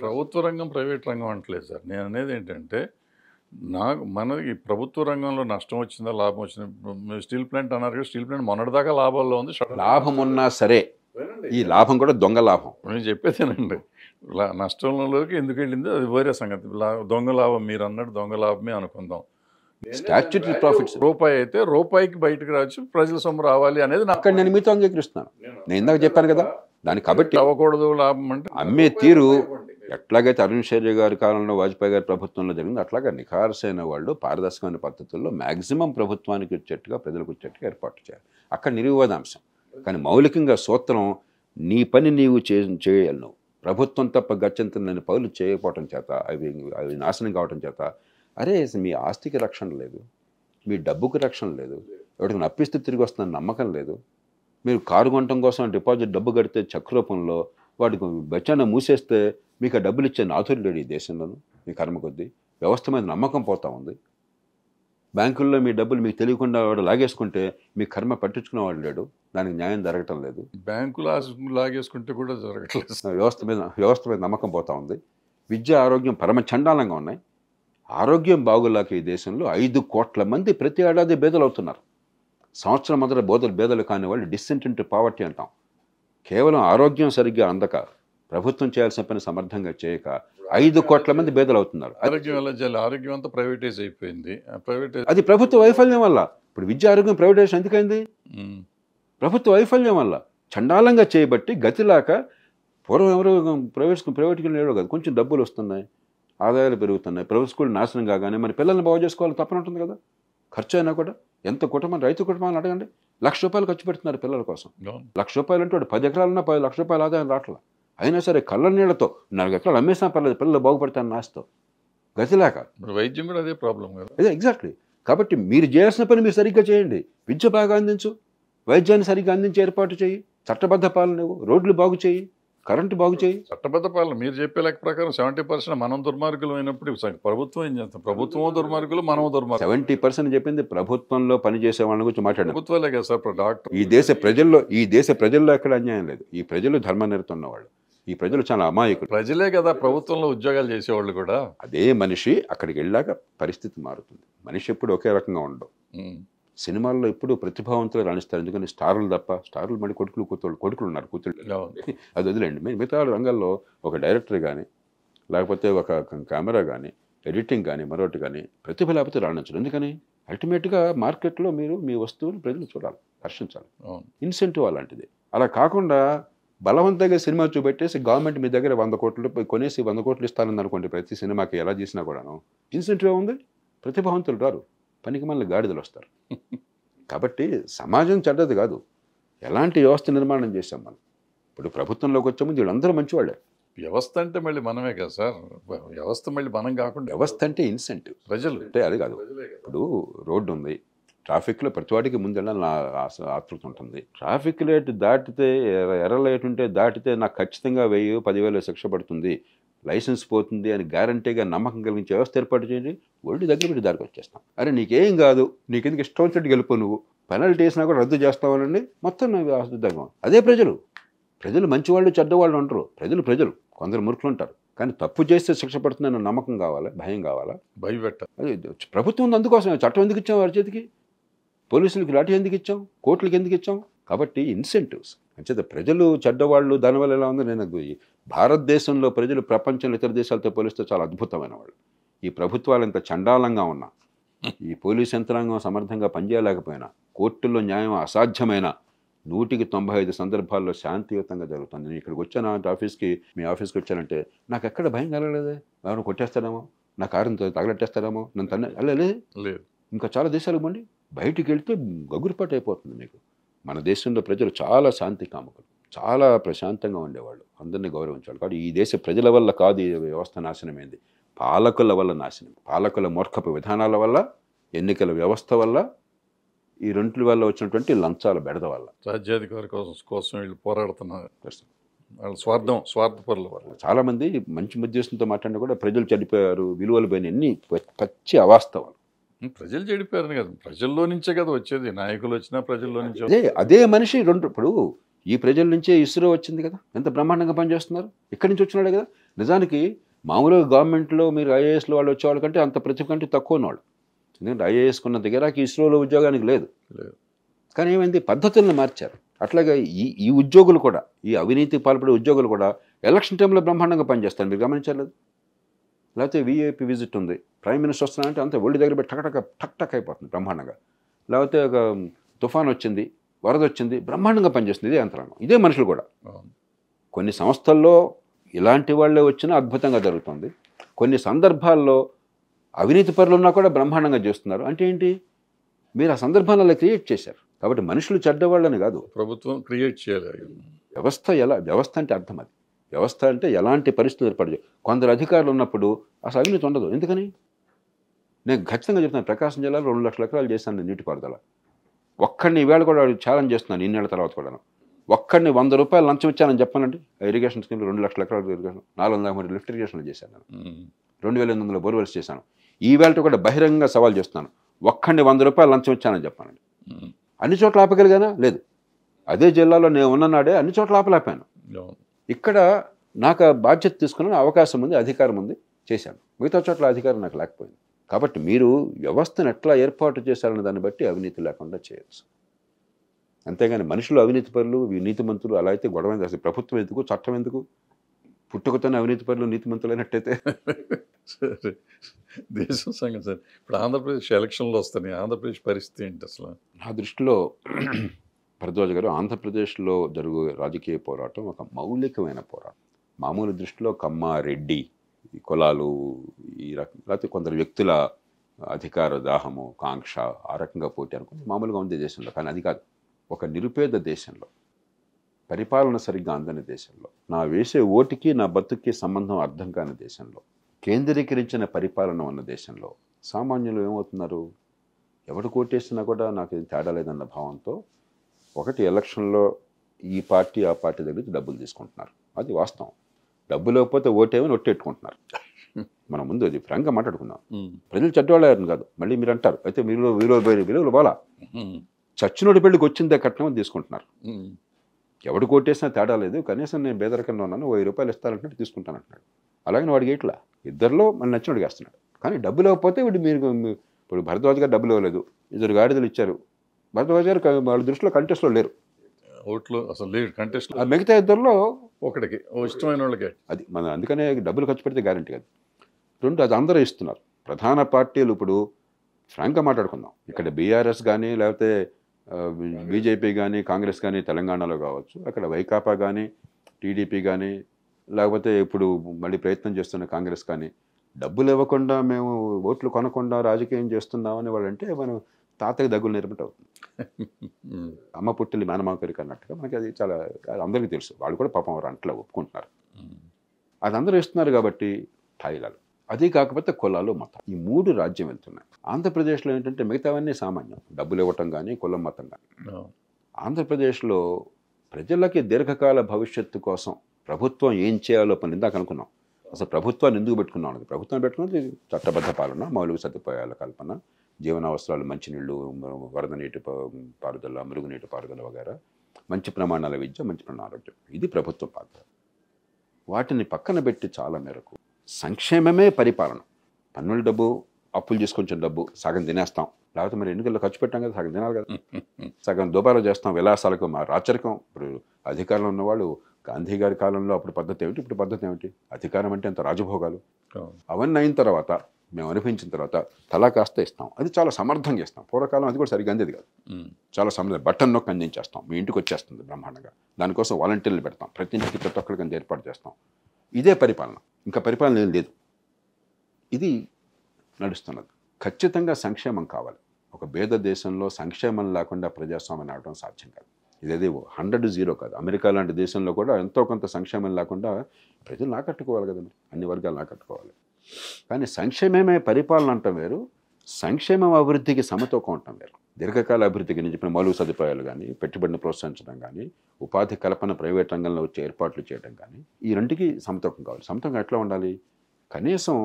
ప్రభుత్వ రంగం, ప్రైవేట్ రంగం అంటలేదు సార్. నేను అనేది ఏంటంటే, మనకి ప్రభుత్వ రంగంలో నష్టం వచ్చిందా, లాభం వచ్చిందా? మీరు స్టీల్ ప్లాంట్ అన్నారు కదా, స్టీల్ ప్లాంట్ మొన్నటిదాకా లాభాల్లో ఉంది. లాభం ఉన్నా సరే ఈ లాభం కూడా దొంగ లాభం. నేను చెప్పేదేనండి, నష్టంలోకి ఎందుకు వెళ్ళిందో అది వేరే సంగతి. దొంగ లాభం మీరు అన్నట్టు దొంగ లాభమే అనుకుందాం. స్టాట్యూటరీ ప్రాఫిట్స్ రూపాయి అయితే రూపాయికి బయటకు రావచ్చు, ప్రజల సొమ్ము రావాలి అనేది అక్కడ నేను మీతో అంగీకరిస్తున్నాను. నేను ఇందాక చెప్పాను కదా దాన్ని. కాబట్టి అవ్వకూడదు లాభం అంటే అమ్మే తీరు ఎట్లాగైతే అరుణ్ షేర్య గారి కాలంలో, వాజ్పేయి గారి ప్రభుత్వంలో జరిగింది, అట్లాగా నిఖార్సైన వాళ్ళు పారదర్శకమైన పద్ధతుల్లో మ్యాక్సిమం ప్రభుత్వానికి వచ్చేట్టుగా, ప్రజలకు వచ్చేట్టుగా ఏర్పాటు చేయాలి. అక్కడ నిర్వివాదాంశం. కానీ మౌలికంగా సూత్రం నీ పని నీవు చేయాలి. నువ్వు ప్రభుత్వం తప్ప గత్యంతరలేని పనులు చేయకపోవటం చేత, అవి నాశనం కావటం చేత, అరే మీ ఆస్తికి రక్షణ లేదు, మీ డబ్బుకి రక్షణ లేదు, ఎవరికి అప్పిస్తే తిరిగి వస్తుందని నమ్మకం లేదు. మీరు కారు కొనటం కోసం డిపాజిట్ డబ్బు కడితే చెక్ రూపంలో వాటికి బచ్చాన మూసేస్తే మీకు ఆ డబ్బులు ఇచ్చే నాథుడు లేడు ఈ దేశంలోనూ. మీ కర్మ కొద్దీ వ్యవస్థ మీద నమ్మకం పోతా ఉంది. బ్యాంకుల్లో మీ డబ్బులు మీకు తెలియకుండా వాడు లాగేసుకుంటే మీ కర్మ పట్టించుకునేవాడు లేడు. దానికి న్యాయం జరగటం లేదు. బ్యాంకులు లాగేసుకుంటే కూడా జరగట్లేదు. వ్యవస్థ మీద నమ్మకం పోతా ఉంది. విద్య, ఆరోగ్యం పరమ చండాలంగా ఉన్నాయి. ఆరోగ్యం బాగులాక ఈ దేశంలో 5 కోట్ల మంది ప్రతి ఏడాది బేదలు అవుతున్నారు. సంవత్సరం మొదట బేదలు కాని వాళ్ళు డిసెంటెంట్ పావర్టీ అంటాం. కేవలం ఆరోగ్యం సరిగ్గా అందక, ప్రభుత్వం చేయాల్సిన పని సమర్థంగా చేయక 5 కోట్ల మంది బేదలు అవుతున్నారు. ఆరోగ్యం అంతా ప్రైవేటైజ్ అయిపోయింది. అది ప్రభుత్వ వైఫల్యం వల్ల. ఇప్పుడు విద్య, ఆరోగ్యం ప్రైవేటైజేషన్ ఎందుకైంది? ప్రభుత్వ వైఫల్యం వల్ల. చండాలంగా చేయబట్టి గతిలాక పూర్వం ఎవరు ప్రైవేట్కి లేడు కదా, కొంచెం డబ్బులు వస్తున్నాయి, ఆదాయాలు పెరుగుతున్నాయి, ప్రైవేట్ స్కూల్ నాశనం కాగానే మరి పిల్లల్ని బాగు చేసుకోవాలి తప్పన ఉంటుంది కదా. ఖర్చు అయినా కూడా ఎంత కుటుంబం, రైతు కుటుంబాలను అడగండి, ₹1,00,000 ఖర్చు పెడుతున్నారు పిల్లల కోసం. ₹1,00,000 అంటే వాడు 10 ఎకరాలున్నా ₹10,00,000 ఆదాయం రావట్లా. అయినా సరే కళ్ళ నీళ్లతో 4 ఎకరాలు అమ్మేసినా పర్లేదు, పిల్లలు బాగుపడతాను నాస్తో. గతిలేక వైద్యం కూడా అదే ప్రాబ్లం కదా. అదే ఎగ్జాక్ట్లీ. కాబట్టి మీరు చేయాల్సిన పని మీరు సరిగ్గా చేయండి. విద్య బాగా అందించు, వైద్యాన్ని సరిగ్గా అందించి ఏర్పాటు చేయి, చట్టబద్ధ పాలన, రోడ్లు బాగు చేయి, కరెంటు బాగు చేయి. చట్టబద్ధ పాలన మీరు చెప్పే లెక్క ప్రకారం 70% మనం దుర్మార్గులు అయినప్పుడు ప్రభుత్వం ఏం చేస్తాం? ప్రభుత్వం దుర్మార్గులు, మనం దుర్మార్గులు. 70% చెప్పింది ప్రభుత్వంలో పనిచేసే వాళ్ళ గురించి మాట్లాడారు. ప్రభుత్వాలే కదా సార్. డాక్టర్ ఈ దేశ ప్రజల్లో ఎక్కడ అన్యాయం లేదు. ఈ ప్రజలు ధర్మనిరత ఉన్నవాళ్ళు, ఈ ప్రజలు చాలా అమాయకులు. ప్రజలే కదా ప్రభుత్వంలో ఉద్యోగాలు చేసేవాళ్ళు కూడా. అదే మనిషి అక్కడికి వెళ్ళాక పరిస్థితి మారుతుంది. మనిషి ఎప్పుడు ఒకే రకంగా ఉండవు. సినిమాల్లో ఎప్పుడు ప్రతిభావంతులు రాణిస్తారు. ఎందుకని స్టార్లు తప్ప, స్టార్లు మళ్ళీ కొడుకులు ఉన్నారు, కూతుళ్ళు. అది వదిలేండి. మిగతా రంగాల్లో ఒక డైరెక్టర్ కానీ, లేకపోతే ఒక కెమెరా కానీ, ఎడిటింగ్ కానీ, మరొకటి కానీ ప్రతిభ లేకపోతే రాణించరు. ఎందుకని అల్టిమేట్గా మార్కెట్లో మీరు మీ వస్తువులు ప్రజలు చూడాలి, హర్షించాలి. ఇన్సెంటివ్ అలాంటిది. అలా కాకుండా బలవంతంగా సినిమా చూపెట్టేసి గవర్నమెంట్ మీ దగ్గర 100 కోట్లు కొనేసి 100 కోట్లు ఇస్తానని అనుకోండి, ప్రతి సినిమాకి ఎలా చేసినా కూడాను ఇన్సెంటివ్ ఉంది. ప్రతిభావంతులు రారు, పనికి మళ్ళీ గాడిదలు వస్తారు. కాబట్టి సమాజం చెడ్డది కాదు, ఎలాంటి వ్యవస్థ నిర్మాణం చేశాం మనం. ఇప్పుడు ప్రభుత్వంలోకి వచ్చే ముందు వీళ్ళందరూ మంచివాళ్ళే. వ్యవస్థ అంటే మళ్ళీ మనమే కదా సార్. వ్యవస్థ మళ్ళీ మనం కాకుండా, వ్యవస్థ అంటే ఇన్సెంటివ్, ప్రజలు అంటే అది కాదు. ఇప్పుడు రోడ్డు ఉంది, ట్రాఫిక్లో ప్రతివాడికి ముందెళ్ళాలని ఆతృత ఉంటుంది. ట్రాఫిక్ లైట్ దాటితే, ఎర్ర లైట్ ఉంటే దాటితే నాకు ఖచ్చితంగా 10,000 శిక్ష పడుతుంది, లైసెన్స్ పోతుంది అని గ్యారంటీగా నమ్మకం కలిగించే వ్యవస్థ ఏర్పాటు చేయండి. ఒళ్ళు దగ్గర పెట్టి దారికి వచ్చేస్తాం. అరే నీకేం కాదు, నీకెందుకు ఇష్టం వచ్చినట్టు గెలుపు, నువ్వు పెనాల్టీ వేసినా కూడా రద్దు చేస్తావానండి, మొత్తం దగ్గర. అదే ప్రజలు మంచివాళ్ళు చెడ్డవాళ్ళు ఉంటారు. ప్రజలు కొందరు మురుకులు ఉంటారు. కానీ తప్పు చేస్తే శిక్ష పడుతుందన్న నమ్మకం కావాలి, భయం కావాలా, భయపెట్టాలి. అది ప్రభుత్వం ఉంది. అందుకోసం చట్టం ఎందుకు ఇచ్చాం వారి చేతికి? పోలీసులకి లాఠీ ఎందుకు ఇచ్చాం? కోర్టులకి ఎందుకు ఇచ్చాం? కాబట్టి ఇన్సెంటివ్స్. అంచేత ప్రజలు చెడ్డవాళ్ళు. దానివల్ల ఎలా ఉంది, నేను భారతదేశంలో ప్రజలు ప్రపంచంలో ఇతర దేశాలతో పోలిస్తే చాలా అద్భుతమైన వాళ్ళు. ఈ ప్రభుత్వాలు ఎంత చండాలంగా ఉన్నా, ఈ పోలీస్ యంత్రాంగం సమర్థంగా పనిచేయలేకపోయినా, కోర్టుల్లో న్యాయం అసాధ్యమైన 195 సందర్భాల్లో శాంతియుతంగా జరుగుతుంది. నేను ఇక్కడికి వచ్చాను ఆఫీస్కి, మీ ఆఫీస్కి వచ్చానంటే నాకు ఎక్కడ భయం కలగలేదే, ఎవరైనా కొట్టేస్తాడేమో, నా కారుని తగలెట్టేస్తాడేమో, నన్ను లేదు. ఇంకా చాలా దేశాలకు పోండి, బయటికి వెళ్తే గగురుపాటు అయిపోతుంది మీకు. మన దేశంలో ప్రజలు చాలా శాంతి కాముకులు, చాలా ప్రశాంతంగా ఉండేవాళ్ళు, అందరినీ గౌరవించాలి. కాబట్టి ఈ దేశ ప్రజల వల్ల కాదు ఈ వ్యవస్థ నాశనమైంది, పాలకుల వల్ల నాశనం. పాలకుల మూర్ఖపు విధానాల వల్ల, ఎన్నికల వ్యవస్థ వల్ల, ఈ రెంట్ల వల్ల వచ్చినటువంటి లంచాల బెడద వల్ల. రాజ్యాధికారి కోసం వీళ్ళు పోరాడుతున్నారు. స్వార్థపరుల వల్ల చాలామంది మంచి ఉద్దేశంతో మాట్లాడినా కూడా ప్రజలు చనిపోయారు, విలువలు పోయిన ఎన్ని పచ్చి అవాస్తవాలు. ప్రజలు చెడిపోయారని కదా, ప్రజల్లో నుంచే కదా వచ్చేది. నాయకులు వచ్చినా ప్రజల్లో నుంచే. అదే మనిషి ఇప్పుడు ఈ ప్రజల నుంచే ఇస్రో వచ్చింది కదా, ఎంత బ్రహ్మాండంగా పనిచేస్తున్నారు, ఇక్కడి నుంచి వచ్చినాడే కదా. నిజానికి మామూలుగా గవర్నమెంట్లో మీరు ఐఏఎస్లో వాళ్ళు వచ్చేవాళ్ళ కంటే అంత ప్రతిభ కంటే తక్కువ ఉన్నవాళ్ళు. ఎందుకంటే ఐఏఎస్ కొన్న దగ్గరకి ఇస్రోలో ఉద్యోగానికి లేదు. కానీ ఏమైంది, పద్ధతులను మార్చారు. అట్లాగే ఈ ఉద్యోగులు కూడా, ఈ అవినీతి పాల్పడే ఉద్యోగులు కూడా ఎలక్షన్ టైంలో బ్రహ్మాండంగా పనిచేస్తారు. మీరు గమనించలేదు? లేకపోతే వీఐపీ విజిట్ ఉంది, ప్రైమ్ మినిస్టర్ వస్తున్నారంటే అంత ఒళ్ళు దగ్గర పెట్టి టక్ టక్ అయిపోతుంది బ్రహ్మాండంగా. లేకపోతే ఒక తుఫాన్ వచ్చింది, వరద వచ్చింది, బ్రహ్మాండంగా పనిచేస్తుంది. ఇదే యంత్రాంగం, ఇదే మనుషులు కూడా. కొన్ని సంస్థల్లో ఇలాంటి వాళ్ళే వచ్చినా అద్భుతంగా జరుగుతుంది. కొన్ని సందర్భాల్లో అవినీతి పరులు ఉన్నా కూడా బ్రహ్మాండంగా చేస్తున్నారు. అంటే ఏంటి, మీరు ఆ సందర్భాన్ని అలా క్రియేట్ చేశారు. కాబట్టి మనుషులు చెడ్డవాళ్ళని కాదు, ప్రభుత్వం క్రియేట్ చేయాలి. వ్యవస్థ అంటే అర్థం అది. వ్యవస్థ అంటే ఎలాంటి పరిస్థితులు ఏర్పడదు. కొందరు అధికారులు ఉన్నప్పుడు అసలు అవినీతి ఉండదు. ఎందుకని? నేను ఖచ్చితంగా చెప్తాను, ప్రకాశం జిల్లాలో 2 లక్షల ఎకరాలు చేశాను నేను నీటిపారుదల. ఒక్కడిని ఈవేళ కూడా ఛాలెంజ్ చేస్తున్నాను, ఇన్నేళ్ల తర్వాత కూడా. ఒక్కడిని 100 రూపాయలు లంచం ఇచ్చానని చెప్పానండి. ఇరిగేషన్ స్కీమ్లో 2 లక్షల ఎకరాలు ఇరిగేషన్, 403 లిఫ్ట్ ఇరిగేషన్లు చేశాను నేను, 2800 బోర్వెల్స్ చేశాను. ఈవేళ కూడా బహిరంగంగా సవాల్ చేస్తున్నాను, ఒక్కడిని 100 రూపాయలు లంచం ఇచ్చానని చెప్పానండి. అన్ని చోట్ల ఆపగలిగానా? లేదు. అదే జిల్లాలో నేను ఉన్ననాడే అన్ని చోట్ల ఆపలేపాను. ఇక్కడ నాకు బాధ్యత తీసుకున్న అవకాశం ఉంది, అధికారం ఉంది, చేశాను. మిగతా చోట్ల అధికారం నాకు లేకపోయింది. కాబట్టి మీరు వ్యవస్థను ఎట్లా ఏర్పాటు చేశారన్న దాన్ని బట్టి అవినీతి లేకుండా చేయొచ్చు. అంతేగాని మనుషులు అవినీతి పరులు, నీతిమంతులు అలా అయితే గొడవ. అసలు ప్రభుత్వం ఎందుకు, చట్టం ఎందుకు? పుట్టుకతోనే అవినీతి పరులు నీతిమంతులు అయినట్టయితే సరే, దేశం సంగతి సార్. ఇప్పుడు ఆంధ్రప్రదేశ్ ఎలక్షన్లు వస్తున్నాయి, ఆంధ్రప్రదేశ్ పరిస్థితి ఏంటి అసలు? నా దృష్టిలో భరద్వాజ్ గారు, ఆంధ్రప్రదేశ్లో జరుగు రాజకీయ పోరాటం ఒక మౌలికమైన పోరాటం. మామూలు దృష్టిలో కమ్మ, రెడ్డి, ఈ కులాలు, ఈ రకం, లేకపోతే కొందరు వ్యక్తుల అధికార దాహము, కాంక్ష, ఆ రకంగా పోటీ అనుకుంది మామూలుగా ఉంది దేశంలో. కానీ అది కాదు. ఒక నిరుపేద దేశంలో, పరిపాలన సరిగ్గా అందని దేశంలో, నా వేసే ఓటుకి నా బతుక్కి సంబంధం అర్థం కాని దేశంలో, కేంద్రీకరించిన పరిపాలన ఉన్న దేశంలో సామాన్యులు ఏమవుతున్నారు? ఎవడు కోటేసినా కూడా నాకు ఇది తేడా లేదన్న భావంతో ఒకటి ఎలక్షన్లో ఈ పార్టీ ఆ పార్టీ దగ్గర డబ్బులు తీసుకుంటున్నారు. అది వాస్తవం. డబ్బు లేకపోతే ఓటేమని ఒట్టెట్టుకుంటున్నారు. మనం ముందు అది ఫ్రాంక్గా మాట్లాడుకుందాం. ప్రజలు చెడ్డవాళ్ళని కాదు. మళ్ళీ మీరు అంటారు అయితే విలువలు బాలా, చచ్చినోడి పెళ్ళికి వచ్చిందే కట్నం తీసుకుంటున్నారు. ఎవడు కొట్టేసినా తేడా లేదు, కనీసం నేను బేదరికంలో ఉన్నాను, 1000 రూపాయలు ఇస్తానంటే తీసుకుంటాను అంటున్నాడు. అలాగే వాడికి ఇట్లా ఇద్దరిలో మన నచ్చినోడికి వేస్తున్నాడు. కానీ డబ్బు లేకపోతే వీడు మీరు ఇప్పుడు భరద్వాజ్ గారు డబ్బులు ఇవ్వలేదు, 2 గాడిదలు ఇచ్చారు. భరద్వాజ్ గారు వాళ్ళ దృష్టిలో కంటెస్ట్లో లేరు, ఓట్లు అసలు లేరు కంటెస్ట్. మిగతా ఇద్దరిలో ఒకటికి ఇష్టమైన వాళ్ళకి అది మన, అందుకనే డబ్బులు ఖర్చు పెడితే గ్యారంటీ కాదు. 2 అది అందరూ ఇస్తున్నారు. ప్రధాన పార్టీలు ఇప్పుడు ఫ్రాంక్గా మాట్లాడుకుందాం, ఇక్కడ బీఆర్ఎస్ కానీ లేకపోతే బీజేపీ కానీ కాంగ్రెస్ కానీ తెలంగాణలో కావచ్చు, అక్కడ వైకాపా కానీ టీడీపీ కానీ లేకపోతే ఇప్పుడు మళ్ళీ ప్రయత్నం చేస్తున్న కాంగ్రెస్ కానీ డబ్బులు ఇవ్వకుండా మేము ఓట్లు కొనకుండా రాజకీయం చేస్తున్నామని వాళ్ళంటే మనం తాతకి దగ్గులు నేర్పట అవుతుంది. అమ్మ పుట్టిల్లి మేనమాకరికి అన్నట్టుగా మనకి అది చాలా అందరికీ తెలుసు. వాళ్ళు కూడా పాపం వారు అంట్లో ఒప్పుకుంటున్నారు. అది అందరూ ఇస్తున్నారు కాబట్టి ఠాయిలాలు. అది కాకపోతే కులాలు, మతం, ఈ 3 రాజ్యం వెళ్తున్నాయి. ఆంధ్రప్రదేశ్లో ఏంటంటే మిగతావన్నీ సామాన్యం, డబ్బులు ఇవ్వటం కానీ కులం మతం కానీ. ఆంధ్రప్రదేశ్లో ప్రజలకి దీర్ఘకాల భవిష్యత్తు కోసం ప్రభుత్వం ఏం చేయాలో పని ఇందాక అనుకున్నాం. అసలు ప్రభుత్వాన్ని ఎందుకు పెట్టుకున్నాం అనేది, ప్రభుత్వం పెట్టుకున్నది చట్టబద్ధ పాలన, మౌలిక సదుపాయాల కల్పన, జీవనావసరాలు, మంచినీళ్ళు, వరద నీటి పారుదల, మురుగునీటి పారుదల వగైరా, మంచి ప్రమాణాల విద్య, మంచి ప్రమాణాల ఆరోగ్యం, ఇది ప్రభుత్వ పాత్ర. వాటిని పక్కన పెట్టి చాలా మేరకు సంక్షేమమే పరిపాలన. పన్నుల డబ్బు, అప్పులు చేసుకొచ్చిన డబ్బు సగం తినేస్తాం, లేకపోతే మరి ఎన్నికల్లో ఖర్చు పెట్టాం కదా, సగం తినాలి కదా, సగం దుబారా చేస్తాం, విలాసాలకు మా రాచరికం. ఇప్పుడు అధికారంలో ఉన్నవాళ్ళు గాంధీ గారి కాలంలో అప్పుడు పద్ధతి ఏమిటి, ఇప్పుడు పద్ధతి ఏమిటి? అధికారం అంటే అంత రాజభోగాలు. అవన్నీ అయిన తర్వాత మేము అనిపించిన తర్వాత తలా కాస్త ఇస్తాం, అది చాలా సమర్థంగా ఇస్తాం. పూర్వకాలం అది కూడా సరిగ్గా అందేది కాదు, చాలా సమర్థం. బటన్ నొక్కి అందించేస్తాం, మీ ఇంటికి వచ్చేస్తుంది బ్రహ్మాండంగా. దానికోసం వాలంటీర్లు పెడతాం, ప్రతి ఇంటికి ప్రతి ఒక్కరికి అంత ఏర్పాటు చేస్తాం. ఇదే పరిపాలన, ఇంకా పరిపాలన ఏం లేదు. ఇది నడుస్తున్నది. ఖచ్చితంగా సంక్షేమం కావాలి. ఒక పేద దేశంలో సంక్షేమం లేకుండా ప్రజాస్వామ్యం ఆడటం సాధ్యం కాదు. ఇదేది 100-0 కాదు. అమెరికా లాంటి దేశంలో కూడా ఎంతో కొంత సంక్షేమం లేకుండా ప్రజలు నాకట్టుకోవాలి కదండి, అన్ని వర్గాలు నాకట్టుకోవాలి. కానీ సంక్షేమమే పరిపాలన అంటాం వేరు, సంక్షేమం అభివృద్ధికి సమతూకం అంటాం వేరు. దీర్ఘకాల అభివృద్ధికి నేను చెప్పిన మౌలిక సదుపాయాలు కానీ, పెట్టుబడిని ప్రోత్సహించడం కానీ, ఉపాధి కల్పన ప్రైవేట్ రంగంలో వచ్చే ఏర్పాట్లు చేయడం కానీ, ఈ రెండుకి సమతూకం కావాలి. సమతూకం ఎట్లా ఉండాలి? కనీసం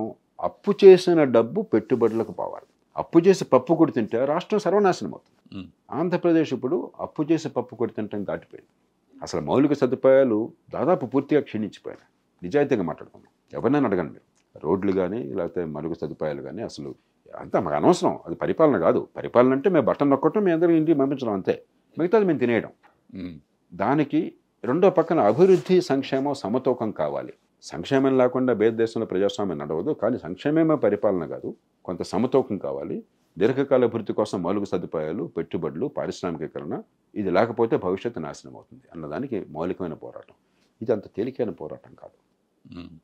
అప్పు చేసిన డబ్బు పెట్టుబడులకు పోవాలి. అప్పు చేసి పప్పు కొడి తింటే రాష్ట్రం సర్వనాశనం అవుతుంది. ఆంధ్రప్రదేశ్ ఇప్పుడు అప్పు చేసి పప్పు కొడి తింటాం దాటిపోయింది. అసలు మౌలిక సదుపాయాలు దాదాపు పూర్తిగా క్షీణించిపోయినాయి. నిజాయితీగా మాట్లాడుకున్నాం. ఎవరినైనా అడగండి మీరు, రోడ్లు కానీ లేకపోతే మౌలిక సదుపాయాలు కానీ అసలు అంతా మాకు అనవసరం. అది పరిపాలన కాదు. పరిపాలన అంటే మేము బట్టన్ నొక్కటం, మీ అందరికీ ఇంటికి పంపించడం అంతే, మిగతాది మేము తినేయడం. దానికి రెండో పక్కన అభివృద్ధి సంక్షేమం సమతూకం కావాలి. సంక్షేమం లేకుండా బేద దేశంలో ప్రజాస్వామ్యం నడవదు. కానీ సంక్షేమమే పరిపాలన కాదు, కొంత సమతూకం కావాలి. దీర్ఘకాల అభివృద్ధి కోసం మౌలిక సదుపాయాలు, పెట్టుబడులు, పారిశ్రామికీకరణ, ఇది లేకపోతే భవిష్యత్తు నాశనం అవుతుంది అన్నదానికి మౌలికమైన పోరాటం. ఇది అంత తేలికైన పోరాటం కాదు.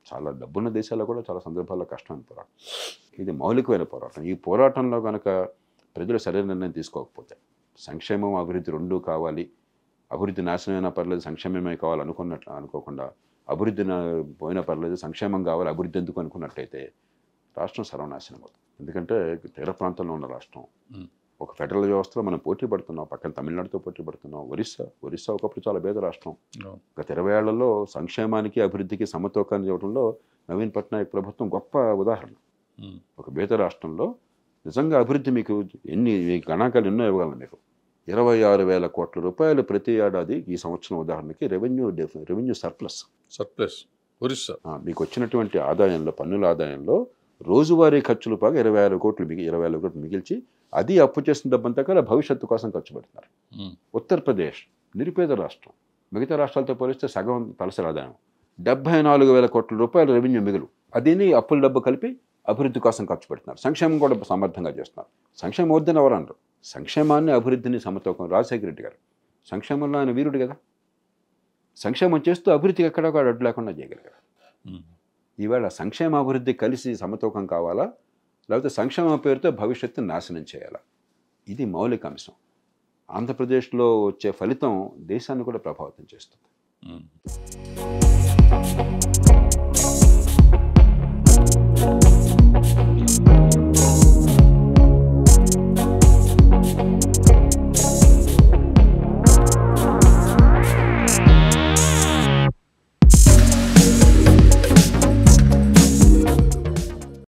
చాలా డబ్బున్న దేశాల్లో కూడా చాలా సందర్భాల్లో కష్టమైన పోరాటం. ఇది మౌలికమైన పోరాటం. ఈ పోరాటంలో కనుక ప్రజలు సరైన నిర్ణయం తీసుకోకపోతే, సంక్షేమం అభివృద్ధి రెండూ కావాలి, అభివృద్ధి నాశనమైనా పర్లేదు సంక్షేమమే కావాలి అనుకోకుండా, అభివృద్ధి పోయినా పర్లేదు సంక్షేమం కావాలి, అభివృద్ధి ఎందుకు అనుకున్నట్టయితే రాష్ట్రం సర్వనాశనం అవుతుంది. ఎందుకంటే తీర ప్రాంతంలో ఉన్న రాష్ట్రం, ఒక ఫెడరల్ వ్యవస్థలో మనం పోటీ పడుతున్నాం. పక్కన తమిళనాడుతో పోటీ పడుతున్నాం. ఒరిస్సా ఒకప్పుడు చాలా పేద రాష్ట్రం. గత 20 ఏళ్లలో సంక్షేమానికి అభివృద్ధికి సమతూకాన్ని ఇవ్వడంలో నవీన్ పట్నాయక్ ప్రభుత్వం గొప్ప ఉదాహరణ. ఒక పేద రాష్ట్రంలో నిజంగా అభివృద్ధి మీకు గణాంకాలు ఎన్నో ఇవ్వగలను. మీకు 26,000 కోట్ల రూపాయలు ప్రతి ఏడాది ఈ సంవత్సరం ఉదాహరణకి రెవెన్యూ సర్ప్లస్ ఒరిస్సా. మీకు వచ్చినటువంటి ఆదాయంలో, పన్నుల ఆదాయంలో రోజువారీ ఖర్చులు పాగా 26 కోట్లు మిగిల్చి అది అప్పు చేసిన డబ్బంతా కూడా భవిష్యత్తు కోసం ఖర్చు పెడుతున్నారు. ఉత్తరప్రదేశ్ నిరుపేద రాష్ట్రం, మిగతా రాష్ట్రాలతో పోలిస్తే సగం తలసరి ఆదాయం, 74,000 కోట్ల రూపాయలు రెవెన్యూ మిగులు, అదిని అప్పుల డబ్బు కలిపి అభివృద్ధి కోసం ఖర్చు పెడుతున్నారు. సంక్షేమం కూడా సమర్థంగా చేస్తున్నారు. సంక్షేమం వద్దని ఎవరు అనరు. సంక్షేమాన్ని అభివృద్ధిని సమతూకం. రాజశేఖర రెడ్డి గారు సంక్షేమంలో ఆయన వీరుడు కదా. సంక్షేమం చేస్తూ అభివృద్ధికి ఎక్కడో ఒక అడ్డు లేకుండా చేయగలిగారు. ఈవేళ సంక్షేమ అభివృద్ధి కలిసి సమతూకం కావాలా, లేకపోతే సంక్షేమ పేరుతో భవిష్యత్తు నాశనం చేయాలా? ఇది మౌలిక అంశం. ఆంధ్రప్రదేశ్లో వచ్చే ఫలితం దేశాన్ని కూడా ప్రభావితం చేస్తుంది.